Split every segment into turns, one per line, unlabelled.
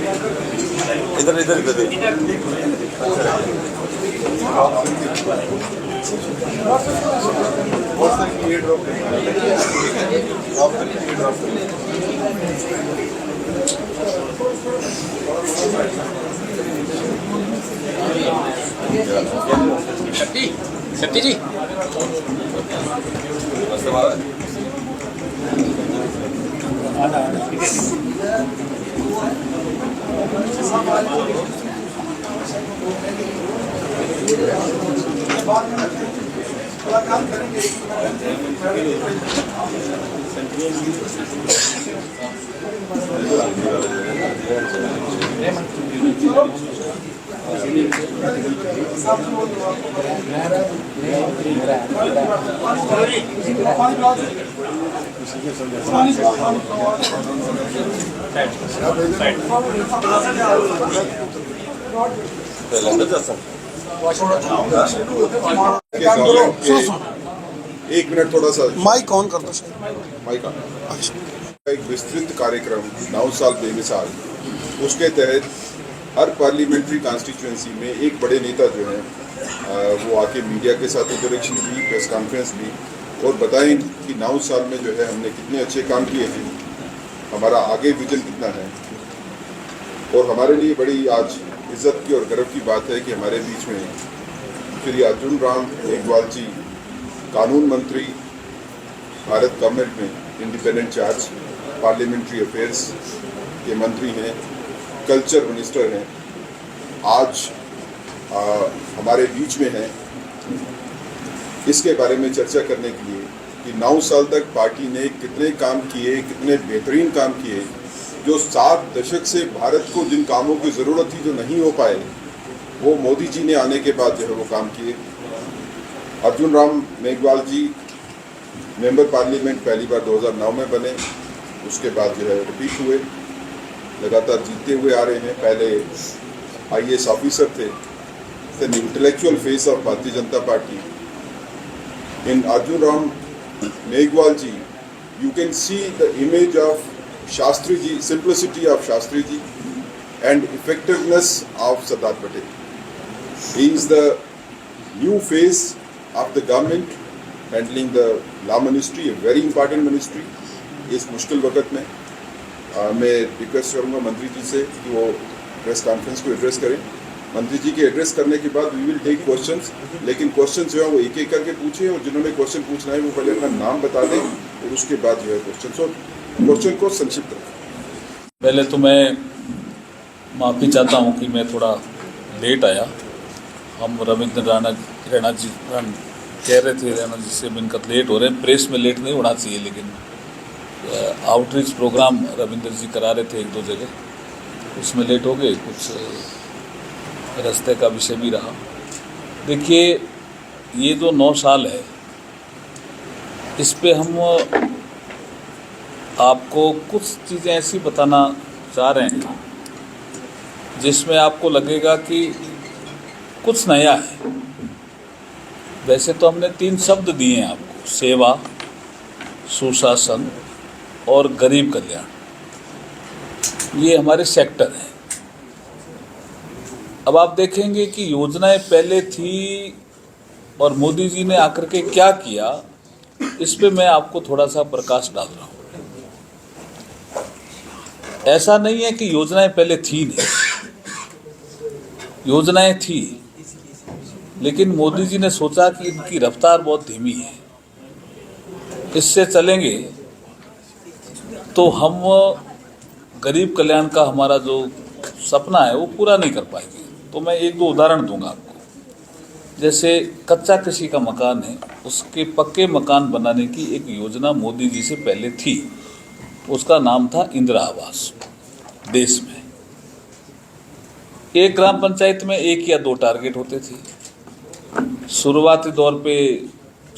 इधर इधर इधर
शक्ति जी
एक मिनट थोड़ा सा
माइक ऑन कर दो सर।
Mic on. एक विस्तृत कार्यक्रम 9 साल बेमिसाल, उसके तहत हर पार्लियामेंट्री कॉन्स्टिट्यूएंसी में एक बड़े नेता जो हैं वो आके मीडिया के साथ इंटरेक्शन भी, प्रेस कॉन्फ्रेंस भी, और बताएं कि 9 साल में जो है हमने कितने अच्छे काम किए हैं, हमारा आगे विजन कितना है। और हमारे लिए बड़ी आज इज्जत की और गर्व की बात है कि हमारे बीच में श्री अर्जुन राम मेघवाल जी, कानून मंत्री भारत गवर्नमेंट में, इंडिपेंडेंट चार्ज पार्लियामेंट्री अफेयर्स के मंत्री हैं, कल्चर मिनिस्टर हैं, आज हमारे बीच में हैं। इसके बारे में चर्चा करने के लिए कि 9 साल तक पार्टी ने कितने काम किए, कितने बेहतरीन काम किए, जो 7 दशक से भारत को जिन कामों की ज़रूरत थी जो नहीं हो पाए, वो मोदी जी ने आने के बाद जो है वो काम किए। अर्जुन राम मेघवाल जी मेंबर पार्लियामेंट पहली बार 2009 में बने, उसके बाद जो है रिपीट हुए, लगातार जीतते हुए आ रहे हैं। पहले IAS ऑफिसर थे, the intellectual face of Bharatiya Janata Party. In Arjun Ram Meghwal ji you can see the image of Shastri ji, simplicity of Shastri ji and effectiveness of Sardar Patel. He is the new face of the government handling the law ministry, a very important ministry. इस मुश्किल वक्त में मैं request करूँगा मंत्री जी से कि वो प्रेस कॉन्फ्रेंस को एड्रेस करें। मंत्री जी के एड्रेस करने के बाद वी विल टेक क्वेश्चंस, लेकिन क्वेश्चन जो है वो एक एक करके पूछें, और जिन्होंने क्वेश्चन पूछना है वो पहले अपना नाम बता दें और उसके बाद जो है क्वेश्चन को संक्षिप्त रखें।
पहले तो मैं माफ़ी चाहता हूं कि मैं थोड़ा लेट आया। हम रविंद्र रैना जी कह रहे थे रैना जी से मिलकर लेट हो रहे हैं। प्रेस में लेट नहीं होना चाहिए, लेकिन आउटरीच प्रोग्राम रविंद्र जी करा रहे थे 1-2 जगह, उसमें लेट हो गए। कुछ रास्ते का विषय भी रहा। देखिए, ये जो 9 साल है, इस पे हम आपको कुछ चीज़ें ऐसी बताना चाह रहे हैं जिसमें आपको लगेगा कि कुछ नया है। वैसे तो हमने 3 शब्द दिए हैं आपको: सेवा, सुशासन और गरीब कल्याण। ये हमारे सेक्टर हैं। अब आप देखेंगे कि योजनाएं पहले थी और मोदी जी ने आकर के क्या किया, इस पे मैं आपको थोड़ा सा प्रकाश डाल रहा हूँ। ऐसा नहीं है कि योजनाएं पहले थी नहीं, योजनाएं थी, लेकिन मोदी जी ने सोचा कि इनकी रफ्तार बहुत धीमी है, इससे चलेंगे तो हम गरीब कल्याण का हमारा जो सपना है वो पूरा नहीं कर पाएंगे। तो मैं 1-2 उदाहरण दूंगा आपको। जैसे कच्चा कृषि का मकान है, उसके पक्के मकान बनाने की एक योजना मोदी जी से पहले थी, उसका नाम था इंदिरा आवास। देश में एक ग्राम पंचायत में 1 या 2 टारगेट होते थे। शुरुआती दौर पे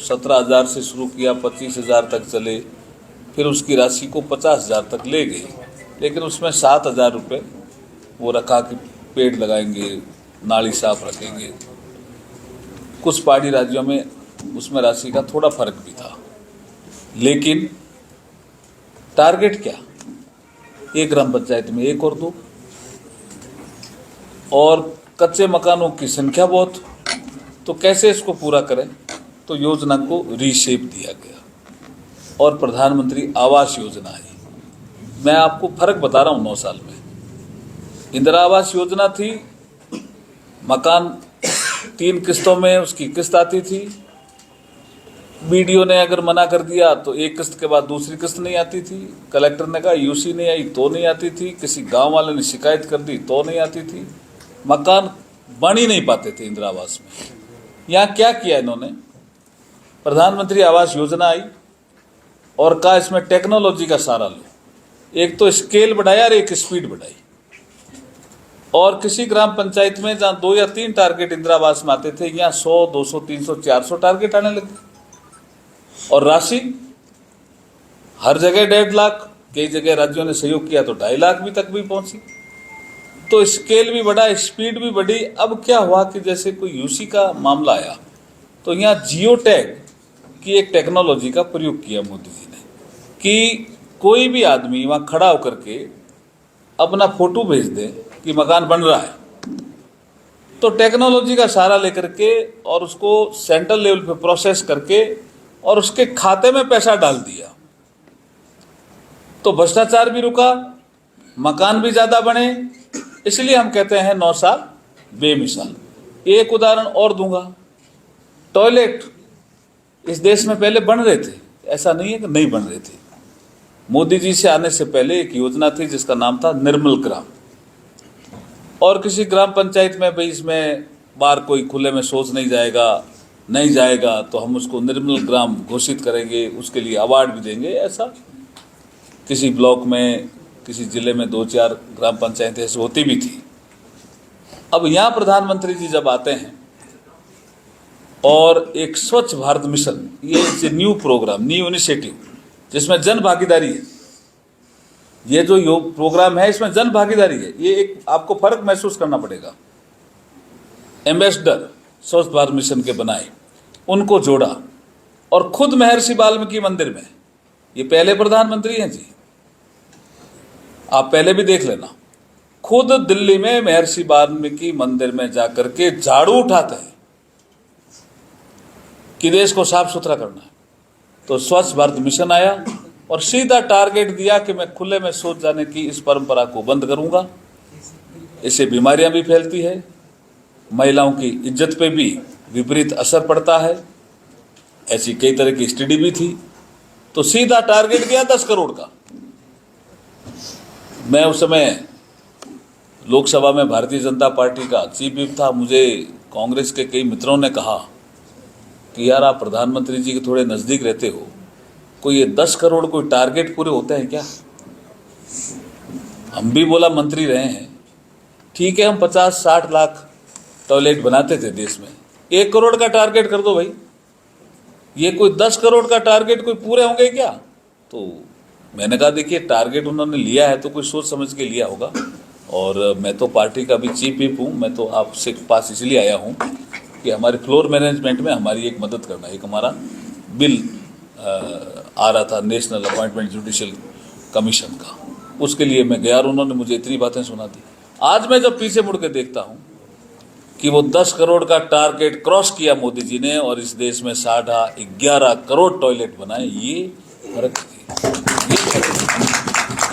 17,000 से शुरू किया, 25,000 तक चले, फिर उसकी राशि को 50,000 तक ले गए, लेकिन उसमें 7,000 रुपये वो रखा कि पेड़ लगाएंगे, नाली साफ रखेंगे। कुछ पहाड़ी राज्यों में उसमें राशि का थोड़ा फर्क भी था, लेकिन टारगेट क्या, एक ग्राम पंचायत में 1 और 2, और कच्चे मकानों की संख्या बहुत, तो कैसे इसको पूरा करें। तो योजना को रीशेप दिया गया और प्रधानमंत्री आवास योजना आई। मैं आपको फर्क बता रहा हूँ 9 साल में। इंदिरा आवास योजना थी, मकान 3 किस्तों में उसकी किस्त आती थी। बीडीओ ने अगर मना कर दिया तो एक किस्त के बाद दूसरी किस्त नहीं आती थी। कलेक्टर ने कहा यूसी नहीं आई तो नहीं आती थी। किसी गांव वाले ने शिकायत कर दी तो नहीं आती थी। मकान बन ही नहीं पाते थे इंदिरा आवास में। यहाँ क्या किया इन्होंने, प्रधानमंत्री आवास योजना आई और कहा इसमें टेक्नोलॉजी का सहारा लो। एक तो स्केल बढ़ाया और एक स्पीड बढ़ाई। और किसी ग्राम पंचायत में जहाँ 2 या 3 टारगेट इंदिरा आवास में आते थे, यहाँ 100, 200, 300, 400 टारगेट आने लगे। और राशि हर जगह 1.5 लाख, कई जगह राज्यों ने सहयोग किया तो 2.5 लाख भी तक भी पहुंची। तो स्केल भी बढ़ा, स्पीड भी बढ़ी। अब क्या हुआ कि जैसे कोई यूसी का मामला आया तो यहाँ जियो टैग की एक टेक्नोलॉजी का प्रयोग किया मोदी जी ने कि कोई भी आदमी वहाँ खड़ा होकर के अपना फोटो भेज दे कि मकान बन रहा है, तो टेक्नोलॉजी का सहारा लेकर के और उसको सेंट्रल लेवल पे प्रोसेस करके और उसके खाते में पैसा डाल दिया। तो भ्रष्टाचार भी रुका, मकान भी ज्यादा बने। इसलिए हम कहते हैं 9 साल बेमिसाल। एक उदाहरण और दूंगा, टॉयलेट इस देश में पहले बन रहे थे, ऐसा नहीं है कि नहीं बन रहे थे। मोदी जी से आने से पहले एक योजना थी जिसका नाम था निर्मल ग्राम। और किसी ग्राम पंचायत में भाई इसमें बाहर कोई खुले में शौच नहीं जाएगा तो हम उसको निर्मल ग्राम घोषित करेंगे, उसके लिए अवार्ड भी देंगे। ऐसा किसी ब्लॉक में, किसी जिले में 2-4 ग्राम पंचायतें ऐसी होती भी थी। अब यहाँ प्रधानमंत्री जी जब आते हैं और एक स्वच्छ भारत मिशन, ये न्यू प्रोग्राम, न्यू इनिशिएटिव जिसमें जन भागीदारी है। ये जो योग प्रोग्राम है इसमें जन भागीदारी है। ये एक आपको फर्क महसूस करना पड़ेगा। एम्बेसडर स्वच्छ भारत मिशन के बनाए, उनको जोड़ा और खुद महर्षि वाल्मीकि मंदिर में, ये पहले प्रधानमंत्री हैं जी, आप पहले भी देख लेना, खुद दिल्ली में महर्षि वाल्मीकि मंदिर में जाकर के झाड़ू उठाते हैं कि देश को साफ सुथरा करना है। तो स्वच्छ भारत मिशन आया और सीधा टारगेट दिया कि मैं खुले में शौच जाने की इस परंपरा को बंद करूंगा। इससे बीमारियां भी फैलती है, महिलाओं की इज्जत पे भी विपरीत असर पड़ता है। ऐसी कई तरह की स्टडी भी थी। तो सीधा टारगेट दिया 10 करोड़ का। मैं उस समय लोकसभा में भारतीय जनता पार्टी का चीफ व्हिप था। मुझे कांग्रेस के कई मित्रों ने कहा कि यार आप प्रधानमंत्री जी के थोड़े नज़दीक रहते हो, कोई ये 10 करोड़ कोई टारगेट पूरे होते हैं क्या? हम भी बोला मंत्री रहे हैं, ठीक है, हम 50-60 लाख टॉयलेट बनाते थे देश में, 1 करोड़ का टारगेट कर दो भाई। ये कोई 10 करोड़ का टारगेट कोई पूरे होंगे क्या? तो मैंने कहा देखिए टारगेट उन्होंने लिया है तो कोई सोच समझ के लिया होगा। और मैं तो पार्टी का भी चीफ व्हिप हूँ। मैं तो आपसे पास इसलिए आया हूँ कि हमारे फ्लोर मैनेजमेंट में हमारी एक मदद करना। एक हमारा बिल आ रहा था नेशनल अपॉइंटमेंट जुडिशियल कमीशन का, उसके लिए मैं गया और उन्होंने मुझे इतनी बातें सुना दी। आज मैं जब पीछे मुड़ के देखता हूँ कि वो 10 करोड़ का टारगेट क्रॉस किया मोदी जी ने और इस देश में 11.5 करोड़ टॉयलेट बनाए, ये फर्क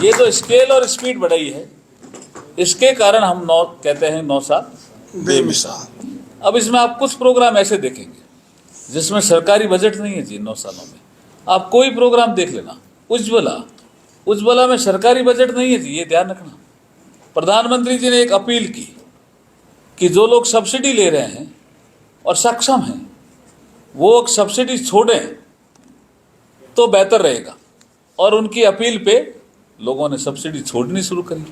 ये तो स्केल और स्पीड बढ़ाई है। इसके कारण हम कहते हैं 9 साल बेमिसाल। अब इसमें आप कुछ प्रोग्राम ऐसे देखेंगे जिसमें सरकारी बजट नहीं है जी। 9 सालों में आप कोई प्रोग्राम देख लेना, उज्ज्वला में सरकारी बजट नहीं है जी, ये ध्यान रखना। प्रधानमंत्री जी ने एक अपील की कि जो लोग सब्सिडी ले रहे हैं और सक्षम हैं वो सब्सिडी छोड़ें तो बेहतर रहेगा। और उनकी अपील पे लोगों ने सब्सिडी छोड़नी शुरू करी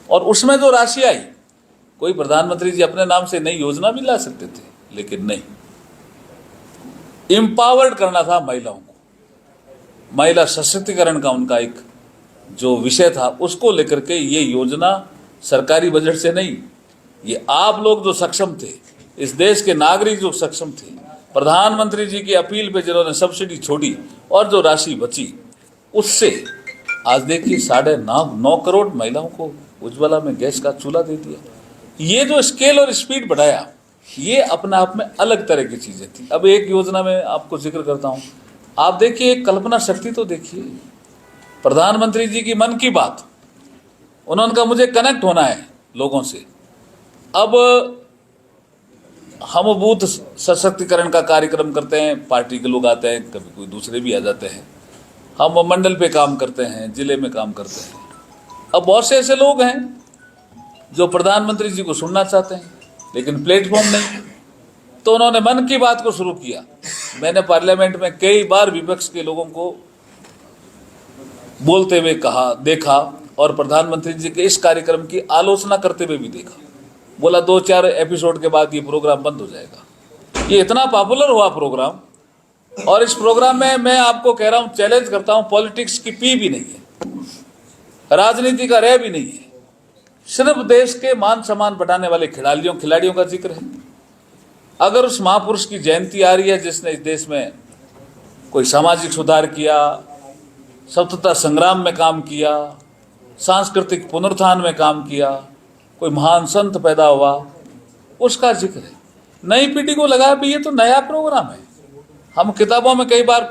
और उसमें जो राशि आई, कोई प्रधानमंत्री जी अपने नाम से नई योजना भी ला सकते थे, लेकिन नहीं, एम्पावर्ड करना था महिलाओं को। महिला सशक्तिकरण का उनका एक जो विषय था, उसको लेकर के ये योजना सरकारी बजट से नहीं, ये आप लोग जो सक्षम थे, इस देश के नागरिक जो सक्षम थे, प्रधानमंत्री जी की अपील पे जिन्होंने सब्सिडी छोड़ी और जो राशि बची उससे आज देखिए 9.5 करोड़ महिलाओं को उज्ज्वला में गैस का चूल्हा दे दिया। ये जो स्केल और स्पीड बढ़ाया, ये अपने आप में अलग तरह की चीजें थी। अब एक योजना में आपको जिक्र करता हूं, आप देखिए कल्पना शक्ति तो देखिए, प्रधानमंत्री जी की मन की बात, उन्होंने कहा मुझे कनेक्ट होना है लोगों से। अब हम बूथ सशक्तिकरण का कार्यक्रम करते हैं, पार्टी के लोग आते हैं, कभी कोई दूसरे भी आ जाते हैं, हम मंडल पे काम करते हैं, जिले में काम करते हैं। अब बहुत से ऐसे लोग हैं जो प्रधानमंत्री जी को सुनना चाहते हैं लेकिन प्लेटफॉर्म नहीं, तो उन्होंने मन की बात को शुरू किया। मैंने पार्लियामेंट में कई बार विपक्ष के लोगों को बोलते हुए कहा, देखा, और प्रधानमंत्री जी के इस कार्यक्रम की आलोचना करते हुए भी देखा। बोला 2-4 एपिसोड के बाद ये प्रोग्राम बंद हो जाएगा। ये इतना पॉपुलर हुआ प्रोग्राम, और इस प्रोग्राम में मैं आपको कह रहा हूं, चैलेंज करता हूं, पॉलिटिक्स की पी भी नहीं है, राजनीति का रह भी नहीं है, सिर्फ देश के मान सम्मान बढ़ाने वाले खिलाड़ियों का जिक्र है। अगर उस महापुरुष की जयंती आ रही है जिसने इस देश में कोई सामाजिक सुधार किया, स्वतंत्रता संग्राम में काम किया, सांस्कृतिक पुनरुत्थान में काम किया, कोई महान संत पैदा हुआ, उसका जिक्र है। नई पीढ़ी को लगा भी ये तो नया प्रोग्राम है। हम किताबों में कई बार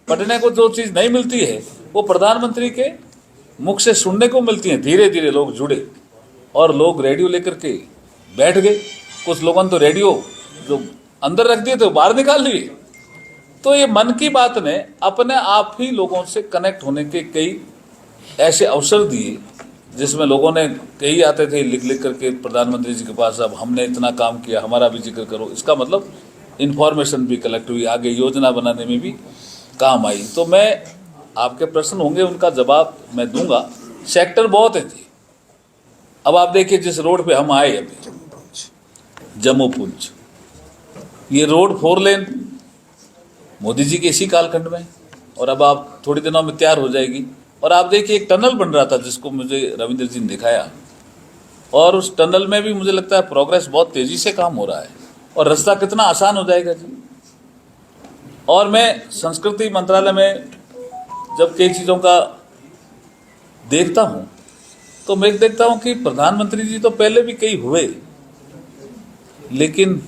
पढ़ने को जो चीज़ नहीं मिलती है वो प्रधानमंत्री के मुख से सुनने को मिलती है। धीरे धीरे लोग जुड़े और लोग रेडियो लेकर के बैठ गए। कुछ लोगों ने तो रेडियो जो अंदर रख दिए थे वो बाहर निकाल लिए। तो ये मन की बात ने अपने आप ही लोगों से कनेक्ट होने के कई ऐसे अवसर दिए जिसमें लोगों ने कई आते थे लिख लिख करके प्रधानमंत्री जी के पास, अब हमने इतना काम किया, हमारा भी जिक्र करो। इसका मतलब इन्फॉर्मेशन भी कलेक्ट हुई, आगे योजना बनाने में भी काम आई। तो मैं, आपके प्रश्न होंगे उनका जवाब मैं दूंगा। सेक्टर बहुत है जी। अब आप देखिए जिस रोड पे हम आए अभी, जम्मू पुंछ, ये रोड 4 लेन मोदी जी के इसी कालखंड में, और अब आप थोड़ी दिनों में तैयार हो जाएगी। और आप देखिए एक टनल बन रहा था जिसको मुझे रविंद्र जी ने दिखाया, और उस टनल में भी मुझे लगता है प्रोग्रेस बहुत तेजी से काम हो रहा है, और रास्ता कितना आसान हो जाएगा जी। और मैं संस्कृति मंत्रालय में जब कई चीज़ों का देखता हूँ तो मैं देखता हूँ कि प्रधानमंत्री जी तो पहले भी कई हुए, लेकिन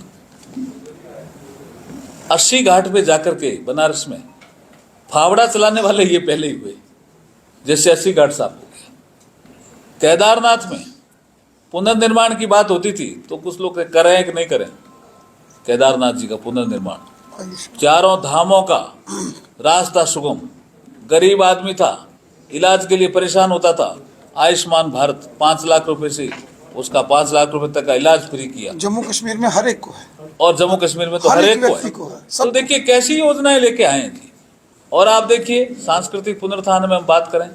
80 घाट पे जाकर के बनारस में फावड़ा चलाने वाले ये पहले ही हुए, जैसे 80 घाट साफ हो गया। केदारनाथ में पुनर्निर्माण की बात होती थी तो कुछ लोग करें कि नहीं करें केदारनाथ जी का पुनर्निर्माण, चारों धामों का रास्ता सुगम, गरीब आदमी था, इलाज के लिए परेशान होता था, आयुष्मान भारत 5 लाख रुपए से उसका 5 लाख रुपए तक का इलाज फ्री किया।
जम्मू कश्मीर में हर एक को है,
और जम्मू कश्मीर में तो हर एक को है। तो देखिए कैसी योजनाएं लेके आए हैं जी। और आप देखिए सांस्कृतिक पुनरुत्थान में हम बात करें,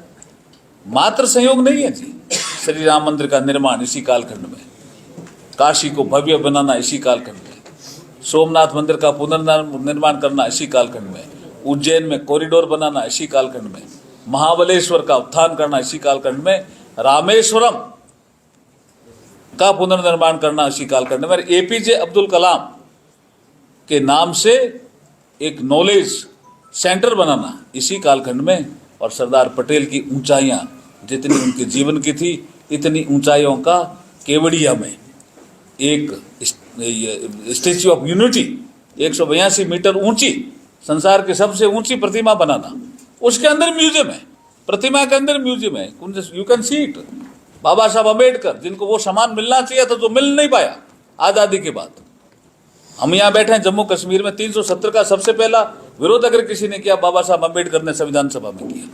मात्र संयोग नहीं है जी। श्री राम मंदिर का निर्माण इसी कालखंड में, काशी को भव्य बनाना इसी कालखंड में, सोमनाथ मंदिर का पुनर्निर्माण करना इसी कालखंड में, उज्जैन में कॉरिडोर बनाना इसी कालखंड में, महाबलेश्वर का उत्थान करना इसी कालखंड में, रामेश्वरम का पुनर्निर्माण करना इसी कालखंड में, एपीजे अब्दुल कलाम के नाम से एक नॉलेज सेंटर बनाना इसी कालखंड में, और सरदार पटेल की ऊंचाइयां जितनी उनके जीवन की थी इतनी ऊंचाइयों का केवड़िया में एक स्टैच्यू ऑफ यूनिटी 182 मीटर ऊंची, संसार की सबसे ऊंची प्रतिमा बनाना, उसके अंदर म्यूजियम है, प्रतिमा के अंदर म्यूजियम है, यू कैन सी इट। बाबा साहब अम्बेडकर, जिनको वो सम्मान मिलना चाहिए था जो मिल नहीं पाया आज़ादी के बाद। हम यहाँ बैठे हैं जम्मू कश्मीर में, 370 का सबसे पहला विरोध अगर किसी ने किया, बाबा साहब अम्बेडकर ने संविधान सभा में किया,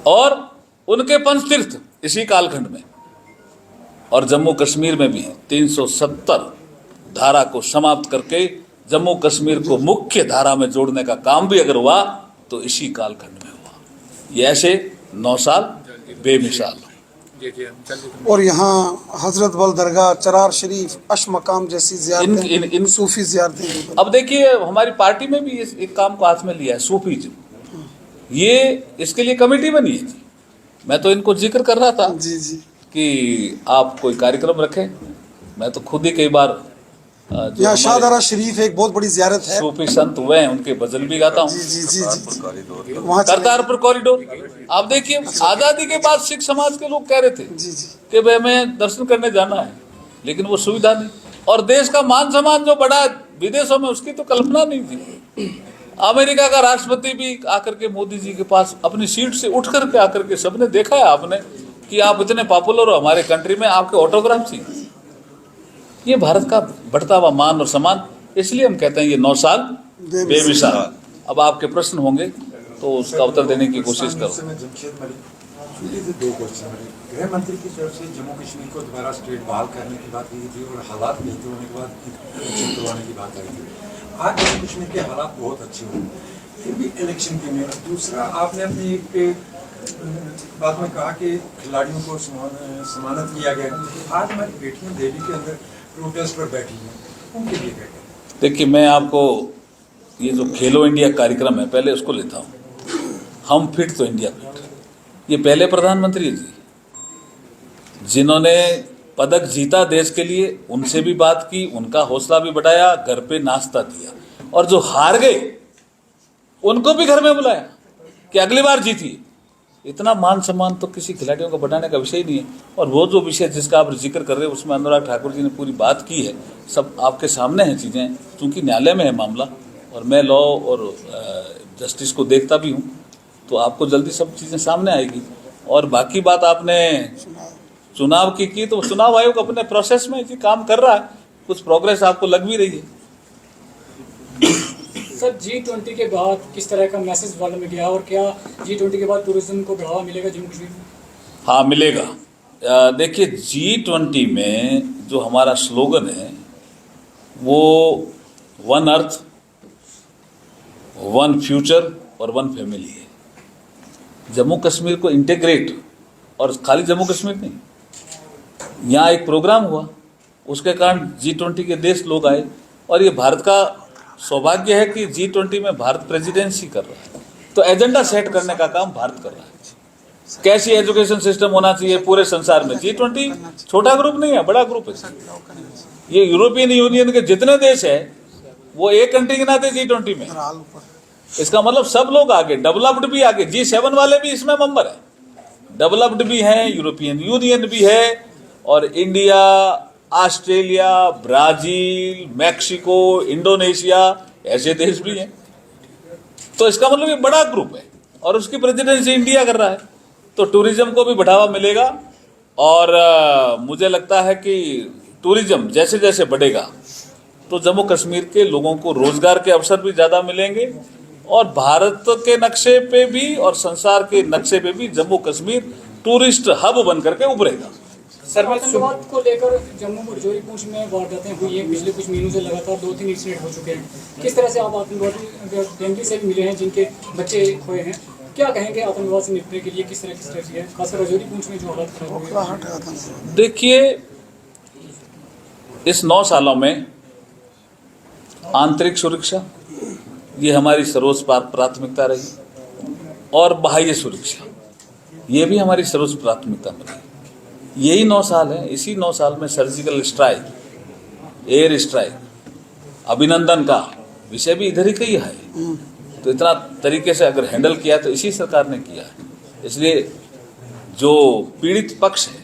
और उनके पंचतीर्थ इसी कालखंड में। और जम्मू कश्मीर में भी 370 धारा को समाप्त करके जम्मू कश्मीर को मुख्य धारा में जोड़ने का काम भी अगर हुआ तो इसी कालखंड में हुआ। ये ऐसे 9 साल बेमिसाल।
और यहाँ हजरत बल दरगाह, चरार शरीफ, अश मकाम जैसी ज़ियारतें, सूफी ज़ियारतें।
अब देखिए हमारी पार्टी में भी इस एक काम को हाथ में लिया है, सूफीज़म, ये इसके लिए कमेटी बनी है जी। मैं तो इनको जिक्र कर रहा था
जी जी
कि आप कोई कार्यक्रम रखें। मैं तो खुद ही कई बार
यहाँ शाहदरा शरीफ एक बहुत बड़ी ज़ियारत है,
सूफी संत हुए हैं, उनके भजन भी गाता हूँ।
जी जी जी जी वहाँ
करतारपुर कॉरिडोर, आप देखिए आज़ादी के बाद सिख समाज के लोग कह रहे थे
जी जी
कि भाई हमें दर्शन करने जाना है, लेकिन वो सुविधा नहीं। और देश का मान सम्मान जो बढ़ा विदेशों में, उसकी तो कल्पना नहीं थी। अमेरिका का राष्ट्रपति भी आकर के मोदी जी के पास अपनी सीट से उठ करके आकर के, सबने देखा है आपने कि आप इतने पॉपुलर हो हमारे कंट्री में, आपके ऑटोग्राफ चाहिए। ये भारत का बढ़ता हुआ मान और सम्मान, इसलिए हम कहते हैं ये 9 साल बेमिसाल। अब आपके प्रश्न होंगे तो उसका उत्तर देने की कोशिश करो।
दो क्वेश्चन है। गृह मंत्री की तरफ से जम्मू कश्मीर को दोबारा स्टेट बहाल करने की बात की थी और हालात बेहतर होने के बाद इलेक्शन करवाने की बात आई थी। आज जम्मू कश्मीर के हालात बहुत अच्छे हुए, फिर भी इलेक्शन के में। दूसरा, आपने अपनी एक बात में कहा कि खिलाड़ियों को सम्मानित किया गया। आज हमारी बेटियां दिल्ली के अंदर प्रोटेस्ट पर बैठी हैं, उनके लिए क्या कहें?
देखिए, मैं आपको ये जो खेलो इंडिया कार्यक्रम है, पहले उसको लेता हूँ। हम फिट तो इंडिया फिट। ये पहले प्रधानमंत्री जी जिन्होंने पदक जीता देश के लिए, उनसे भी बात की, उनका हौसला भी बढ़ाया, घर पे नाश्ता दिया। और जो हार गए उनको भी घर में बुलाया कि अगली बार जीतिए। इतना मान सम्मान तो किसी खिलाड़ियों को बढ़ाने का विषय नहीं है। और वो जो विषय जिसका आप जिक्र कर रहे हैं, उसमें अनुराग ठाकुर जी ने पूरी बात की है, सब आपके सामने हैं चीज़ें। चूँकि न्यायालय में है मामला और मैं लॉ और जस्टिस को देखता भी हूँ, तो आपको जल्दी सब चीज़ें सामने आएगी। और बाकी बात आपने चुनाव की तो चुनाव आयोग अपने प्रोसेस में जी काम कर रहा है, कुछ प्रोग्रेस आपको लग भी रही है।
सर, G20 के बाद किस तरह का मैसेज वर्ल्ड में गया और क्या G20 के बाद टूरिज्म को बढ़ावा मिलेगा जम्मू कश्मीर में?
हाँ, मिलेगा। देखिए, G20 में जो हमारा स्लोगन है वो वन अर्थ, वन फ्यूचर और वन फैमिली है। जम्मू कश्मीर को इंटीग्रेट, और खाली जम्मू कश्मीर नहीं, यहाँ एक प्रोग्राम हुआ, उसके कारण G20 के देश लोग आए। और ये भारत का सौभाग्य है कि G20 में भारत प्रेसिडेंसी कर रहा है, तो एजेंडा सेट करने का काम भारत कर रहा है। कैसी एजुकेशन सिस्टम होना चाहिए पूरे संसार में। G20 छोटा ग्रुप नहीं है, बड़ा ग्रुप है। ये यूरोपियन यूनियन के जितने देश है वो एक कंट्री के नाते G20 में। इसका मतलब सब लोग आगे, डेवलप्ड भी आगे, G7 वाले भी इसमें मेंबर है, डेवलप्ड भी हैं, यूरोपियन यूनियन भी है, और India, Australia, Brazil, Mexico, Indonesia, ऐसे देश भी हैं। तो इसका मतलब ये बड़ा ग्रुप है और उसकी प्रेसिडेंसी इंडिया कर रहा है, तो टूरिज्म को भी बढ़ावा मिलेगा। और मुझे लगता है कि टूरिज्म जैसे जैसे बढ़ेगा तो जम्मू कश्मीर के लोगों को रोजगार के अवसर भी ज़्यादा मिलेंगे, और भारत के नक्शे पे भी और संसार के नक्शे पे भी जम्मू कश्मीर टूरिस्ट हब बन करके उभरेगा।
सर, आतंकवाद को लेकर जम्मू और जोरी पूंछ में वारदातें हुई हैं, पिछले कुछ महीनों से लगातार 2-3 इंसिडेंट हो चुके हैं। किस तरह से आप आतंकवादी फैमिली से भी मिले हैं जिनके बच्चे खोए हैं, क्या कहेंगे आतंकवाद से निपटने के लिए किस तरह की स्ट्रेटजी है, खासकर राजौरी पूंछ में जो हालत खराब हुई है?
देखिए, इस 9 सालों में आंतरिक सुरक्षा ये हमारी सर्वोच्च प्राथमिकता रही, और बाह्य सुरक्षा ये भी हमारी सर्वोच्च प्राथमिकता में रही। यही 9 साल है। इसी 9 साल में सर्जिकल स्ट्राइक, एयर स्ट्राइक, अभिनंदन का विषय भी इधर ही का ही है। तो इतना तरीके से अगर हैंडल किया तो इसी सरकार ने किया है। इसलिए जो पीड़ित पक्ष है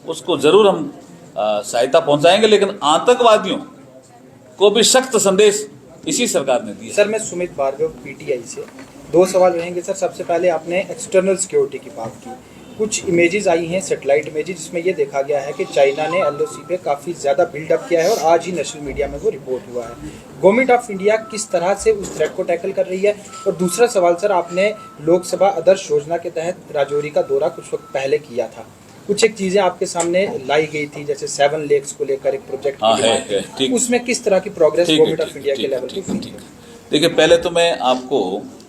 उसको जरूर हम सहायता पहुंचाएंगे, लेकिन आतंकवादियों को भी सख्त संदेश इसी सरकार ने दिया।
सर, मैं सुमित भार्गव, पीटीआई से 2 सवाल रहेंगे सर। सबसे पहले आपने एक्सटर्नल सिक्योरिटी की बात की, कुछ इमेजेस आई हैं, सैटेलाइट इमेजेस, जिसमें ये देखा गया है कि चाइना ने एलओसी पे काफ़ी ज़्यादा बिल्डअप किया है और आज ही नेशनल मीडिया में वो रिपोर्ट हुआ है। गवर्नमेंट ऑफ इंडिया किस तरह से उस थ्रेट को टैकल कर रही है? और दूसरा सवाल सर, आपने लोकसभा आदर्श योजना के तहत राजौरी का दौरा कुछ वक्त पहले किया था, कुछ एक चीज़ें आपके सामने लाई गई थी, जैसे 7 लेक्स को लेकर एक प्रोजेक्ट की, उसमें किस तरह की प्रोग्रेस गवर्नमेंट ऑफ इंडिया के लेवल पे?
देखिए, पहले तो मैं आपको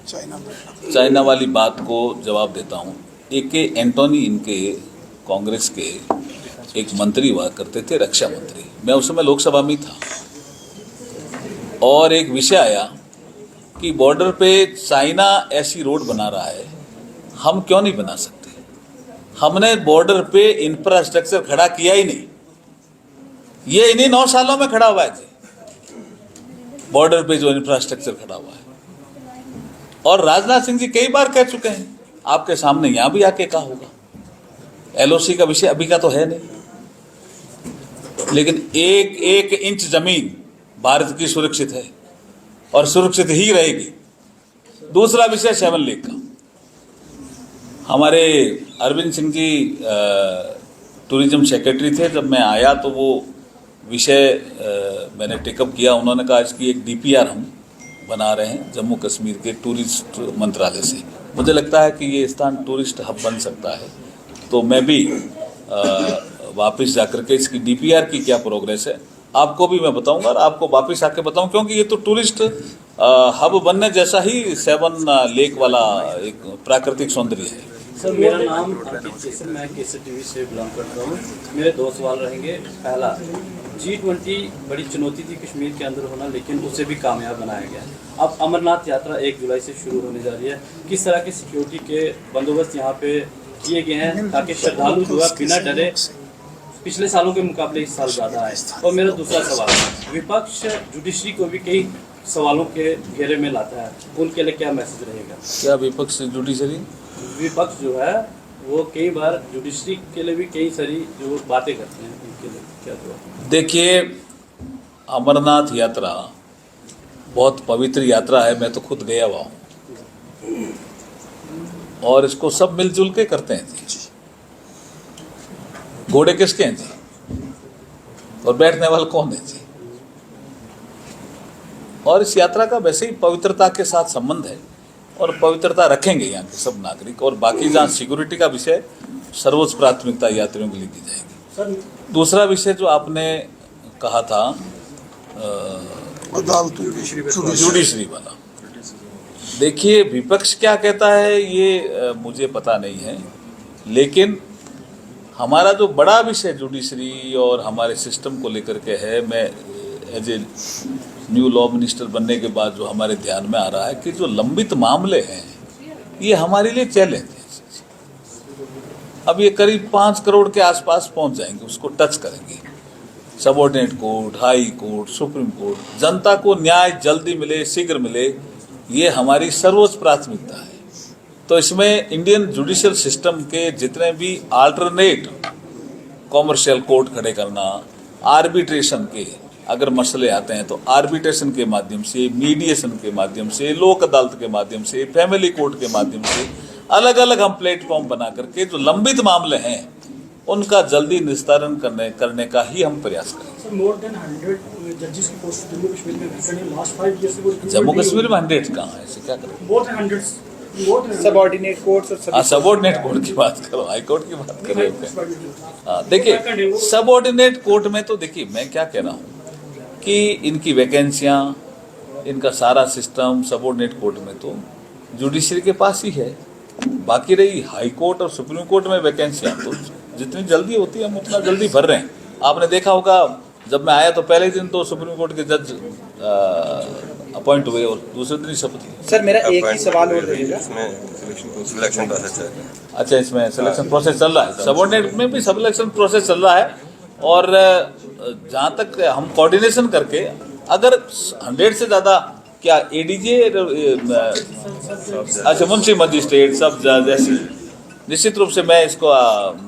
चाइना वाली बात को जवाब देता हूँ। ए.के. एंटोनी इनके कांग्रेस के एक मंत्री हुआ करते थे, रक्षा मंत्री। मैं उस समय लोकसभा में था और एक विषय आया कि बॉर्डर पे चाइना ऐसी रोड बना रहा है, हम क्यों नहीं बना सकते। हमने बॉर्डर पे इंफ्रास्ट्रक्चर खड़ा किया ही नहीं, ये इन्हीं 9 सालों में खड़ा हुआ है जी, बॉर्डर पे जो इंफ्रास्ट्रक्चर खड़ा हुआ है। और राजनाथ सिंह जी कई बार कह चुके हैं, आपके सामने यहां भी आके कहा होगा। एलओसी का विषय अभी का तो है नहीं। लेकिन एक एक इंच जमीन भारत की सुरक्षित है और सुरक्षित ही रहेगी। दूसरा विषय 7 लेक का, हमारे अरविंद सिंह जी टूरिज्म सेक्रेटरी थे, जब मैं आया तो वो विषय मैंने टेकअप किया। उन्होंने कहा इसकी एक DPR हम बना रहे हैं जम्मू कश्मीर के टूरिस्ट मंत्रालय से। मुझे लगता है कि ये स्थान टूरिस्ट हब बन सकता है, तो मैं भी वापस जाकर के इसकी DPR की क्या प्रोग्रेस है आपको भी मैं बताऊंगा और आपको वापस आके बताऊं, क्योंकि ये तो टूरिस्ट हब बनने जैसा ही 7 लेक वाला एक प्राकृतिक सौंदर्य है।
सर मेरा नाम अंकित जैसे, मैं KCTV से बिलोंग करता हूँ। मेरे 2 सवाल रहेंगे। पहला, G20 बड़ी चुनौती थी कश्मीर के अंदर होना, लेकिन उसे भी कामयाब बनाया गया। अब अमरनाथ यात्रा 1 जुलाई से शुरू होने जा रही है, किस तरह के सिक्योरिटी के बंदोबस्त यहाँ पे किए गए हैं ताकि श्रद्धालु जो है बिना डरे पिछले सालों के मुकाबले इस साल ज़्यादा आए? और मेरा दूसरा सवाल, विपक्ष जुडिशरी को भी कई सवालों के घेरे में लाता है, उनके लिए क्या मैसेज रहेगा?
क्या विपक्ष जुडिशरी?
विपक्ष जो है वो कई बार जुडिशरी के लिए भी कई सारी जो बातें करते हैं, उनके लिए क्या जवाब?
देखिए, अमरनाथ यात्रा बहुत पवित्र यात्रा है, मैं तो खुद गया हुआ हूँ और इसको सब मिलजुल के करते हैं जी। घोड़े किसके हैं जी और बैठने वाला कौन है जी? और इस यात्रा का वैसे ही पवित्रता के साथ संबंध है और पवित्रता रखेंगे यहाँ के सब नागरिक, और बाकी जहाँ सिक्योरिटी का विषय सर्वोच्च प्राथमिकता यात्रियों के लिए की जाएगी। दूसरा विषय जो आपने कहा था जुडिशरी वाला, देखिए विपक्ष क्या कहता है ये मुझे पता नहीं है, लेकिन हमारा जो बड़ा विषय जुडिशरी और हमारे सिस्टम को लेकर के है, मैं as a new law minister बनने के बाद जो हमारे ध्यान में आ रहा है कि जो लंबित मामले हैं ये हमारे लिए चैलेंज है। अब ये करीब 5 करोड़ के आसपास पहुंच जाएंगे, उसको टच करेंगे। Subordinate court, high court, supreme court, जनता को न्याय जल्दी मिले, शीघ्र मिले, ये हमारी सर्वोच्च प्राथमिकता है। तो इसमें इंडियन जुडिशियल सिस्टम के जितने भी अल्टरनेट कॉमर्शियल कोर्ट खड़े करना, आर्बिट्रेशन के अगर मसले आते हैं तो आर्बिट्रेशन के माध्यम से, मीडिएशन के माध्यम से, लोक अदालत के माध्यम से, फैमिली कोर्ट के माध्यम से अलग अलग हम प्लेटफॉर्म बना करके जो लंबित मामले हैं उनका जल्दी निस्तारण करने का ही हम प्रयास करें।
मोर देन 100 जजेस की पोस्ट जम्मू कश्मीर में वैकेंट है लास्ट 5 ईयर्स से।
जम्मू कश्मीर में 100 कहाँ है, ऐसे क्या करें?
मोर देन 100
सबऑर्डिनेट कोर्ट्स और सभी
सबऑर्डिनेट कोर्ट की बात करो, हाई कोर्ट की बात कर रहे हैं। देखिए सबऑर्डिनेट कोर्ट में तो देखिए मैं क्या कह रहा हूँ कि इनकी वैकेंसियाँ, इनका सारा सिस्टम सबऑर्डिनेट कोर्ट में तो जुडिशरी के पास ही है। बाकी रही हाई कोर्ट और सुप्रीम कोर्ट में वैकेंसियाँ तो जितनी जल्दी होती है हम उतना जल्दी भर रहे हैं। आपने देखा होगा जब मैं आया तो पहले दिन तो सुप्रीम कोर्ट के जज अपॉइंट हुए और दूसरे दिन ही शपथ।
सर मेरा एक ही सवाल और रहेगा,
सिलेक्शन प्रोसेस चल रहा है।
अच्छा, इसमें सिलेक्शन प्रोसेस चल रहा है, सबऑर्डिनेट में भी सिलेक्शन प्रोसेस चल रहा है। और जहाँ तक हम कोऑर्डिनेशन करके अगर 100 से ज़्यादा क्या एडीजे, अच्छा मुंशी मजिस्ट्रेट, सब जज, ऐसी निश्चित रूप से मैं इसको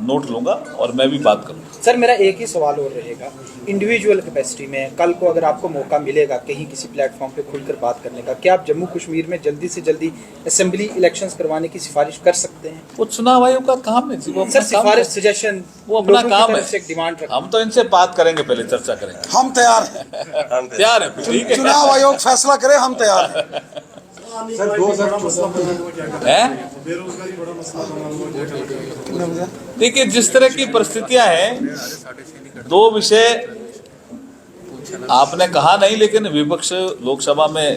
नोट लूँगा और मैं भी बात करूँगा।
सर मेरा एक ही सवाल और रहेगा, इंडिविजुअल कैपेसिटी में कल को अगर आपको मौका मिलेगा कहीं किसी प्लेटफॉर्म पे खुलकर बात करने का, क्या आप जम्मू कश्मीर में जल्दी से जल्दी असेंबली इलेक्शंस करवाने की सिफारिश कर सकते हैं?
वो चुनाव आयोग का काम है जी, वो
सर सिफारिश, सजेशन
वो अपना काम है,
डिमांड रखते हैं।
हम तो इनसे बात करेंगे, पहले चर्चा करेंगे।
हम तैयार हैं,
तैयार है, ठीक है।
चुनाव आयोग फैसला करे, हम तैयार हैं।
सर 2014
है। देखिए जिस तरह की परिस्थितियां हैं, 2 विषय आपने कहा नहीं, लेकिन विपक्ष लोकसभा में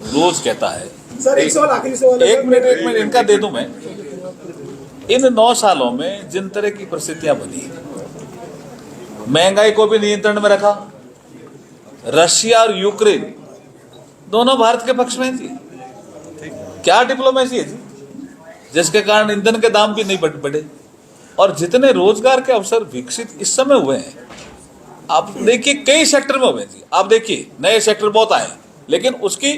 रोज कहता है।
सर एक सवाल, आखिरी सवाल।
एक मिनट इनका दे दूं मैं। इन 9 सालों में जिन तरह की परिस्थितियां बनी, महंगाई को भी नियंत्रण में रखा, रशिया और यूक्रेन दोनों भारत के पक्ष में जी। क्या डिप्लोमेसी है जी, जिसके कारण ईंधन के दाम भी नहीं बढ़े, और जितने रोजगार के अवसर विकसित इस समय हुए हैं, आप देखिए कई सेक्टर में हुए हैं जी। आप देखिए नए सेक्टर बहुत आए, लेकिन उसकी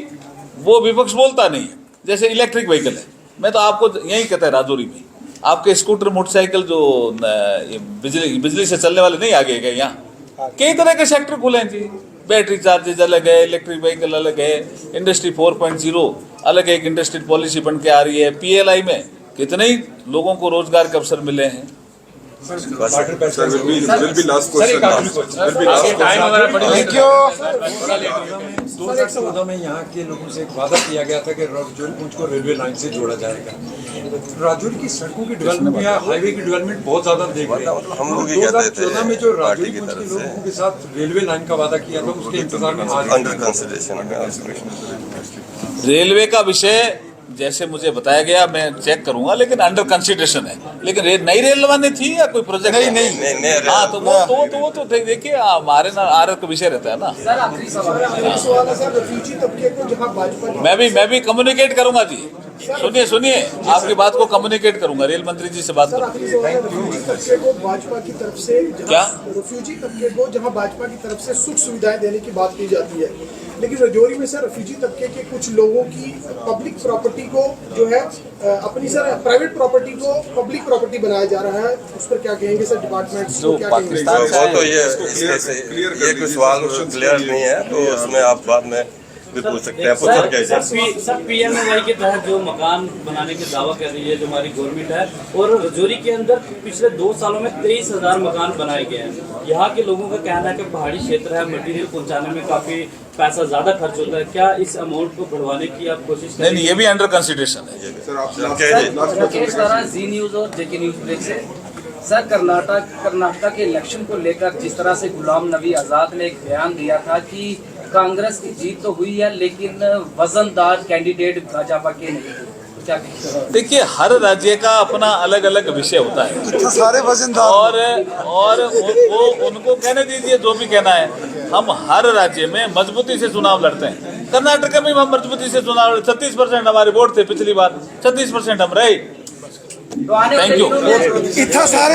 वो विपक्ष बोलता नहीं है। जैसे इलेक्ट्रिक व्हीकल है, मैं तो आपको यही कहता है राजौरी में आपके स्कूटर मोटरसाइकिल जो बिजली से चलने वाले नहीं आगे गए यहाँ, कई तरह के सेक्टर खुले हैं जी, बैटरी चार्जेज अलग है, इलेक्ट्रिक व्हीकल अलग है, इंडस्ट्री 4.0 अलग एक इंडस्ट्री पॉलिसी बन के आ रही है। PLI में कितने ही लोगों को रोजगार के अवसर मिले हैं।
Sir, will be last question.
Thank you.
2014 में यहाँ के लोगों से एक वादा किया गया था कि राजौरी पुंछ को रेलवे लाइन से जोड़ा जाएगा। राजौरी की सड़कों की डेवलपमेंट या हाईवे की डेवलपमेंट बहुत ज्यादा देख रहे हैं।
हम लोग ही कहते थे
2014 में जो
पार्टी
राजौरी
की
पुंछ के
तरफ से
लोगों के साथ रेलवे लाइन का वादा किया था, उसके इंतजार में आज
अंडर कंसिडरेशन
रेलवे का विषय जैसे मुझे बताया गया, मैं चेक करूंगा, लेकिन अंडर कंसिडरेशन है। लेकिन नई रेल बनवानी थी या कोई प्रोजेक्ट? नहीं। हाँ, तो वो तो देखिए हमारे ना आरत का विषय रहता है ना।
सर आखिरी सवाल है सर, रेफ्यूजी तबके को जहां भाजपा
मैं भी कम्युनिकेट करूंगा जी। सुनिए आपकी बात को कम्युनिकेट करूंगा, रेल मंत्री जी से बात करूंगा।
रेफ्यूजी तबके को भाजपा की तरफ से
क्या
रेफ्यूजी तबके को जहां भाजपा की तरफ से सुख सुविधाएं देने की बात की जाती है, लेकिन राजौरी में सर रेफ्यूजी तबके के कुछ लोगों की पब्लिक प्रॉपर्टी को जो है अपनी सर प्राइवेट प्रॉपर्टी को पब्लिक प्रॉपर्टी बनाया जा रहा है, उस पर क्या कहेंगे सर? डिपार्टमेंट को क्या कहेंगे?
वो तो ये कोई सवाल क्लियर नहीं है, तो उसमें आप बाद में भी पूछ सकते हैं।
सर PMAY के तहत जो मकान बनाने के दावा कर रही है जो हमारी गवर्नमेंट है, और राजौरी के अंदर पिछले 2 सालों में 23,000 मकान बनाए गए हैं। यहाँ के लोगों का कहना है कि पहाड़ी क्षेत्र है, मटेरियल पहुँचाने में काफी पैसा ज्यादा खर्च होता है। क्या इस अमाउंट को बढ़वाने की आप कोशिश करेंगे?
नहीं, ये भी अंडर कंसिडरेशन है।
Sir, आप
मुकेश राणा, जी न्यूज और जेके न्यूज ब्रेक से। सर, कर्नाटक के इलेक्शन को लेकर जिस तरह से गुलाम नबी आजाद ने एक बयान दिया था कि कांग्रेस की जीत तो हुई है लेकिन वजनदार कैंडिडेट भाजपा के नहीं थे, क्या कहते हैं?
देखिए, हर राज्य का अपना अलग अलग विषय होता है
सारे वजनदार
और वो उनको कहने दीजिए जो भी कहना है। हम हर राज्य में मजबूती से चुनाव लड़ते हैं। कर्नाटक में हम मजबूती से चुनाव 36% हमारे वोट थे पिछली बार, 36% हम रहे। Thank you.
इतना सारे